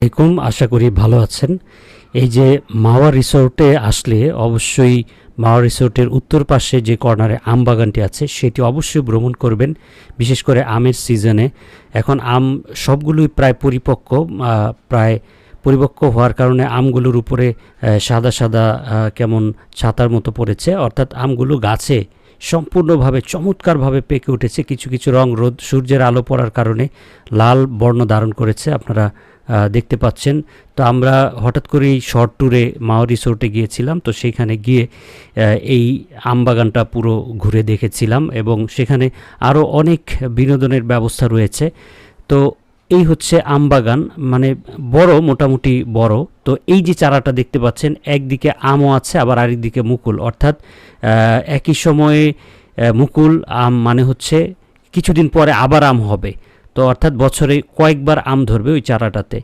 এরকম আশা করি ভালো আছেন। এই যে মাওয়া রিসোর্টে আসলে অবশ্যই মাওয়া রিসোর্টের উত্তর পাশে যে কর্নারে আম বাগানটি আছে সেটি অবশ্যই ভ্রমণ করবেন, বিশেষ করে আমের সিজনে। এখন আম সবগুলোই প্রায় পরিপক্ক, প্রায় পরিপক্ক হওয়ার কারণে আমগুলোর উপরে সাদা সাদা কেমন ছাতার মতো পড়েছে, অর্থাৎ আমগুলো গাছে সম্পূর্ণভাবে চমৎকারভাবে পেকে উঠেছে। কিছু কিছু রং রোদ সূর্যের আলো পড়ার কারণে লাল বর্ণ ধারণ করেছে, আপনারা দেখতে পাচ্ছেন। তো আমরা হঠাৎ করেই শর্ট ট্যুরে মাওয়া রিসোর্টে গিয়েছিলাম, তো সেইখানে গিয়ে এই আমবাগানটা পুরো ঘুরে দেখেছিলাম এবং সেখানে আরও অনেক বিনোদনের ব্যবস্থা রয়েছে। তো এই হচ্ছে আমবাগান, মানে বড়, মোটামুটি বড়। তো এই যে চারাটা দেখতে পাচ্ছেন, একদিকে আমও আছে আবার আরেকদিকে মুকুল, অর্থাৎ একই সময়ে মুকুল আম মানে হচ্ছে কিছুদিন পরে আবার আম হবে। তো অর্থাৎ বছরে কয়েকবার আম ধরবে ওই চারাটাতে।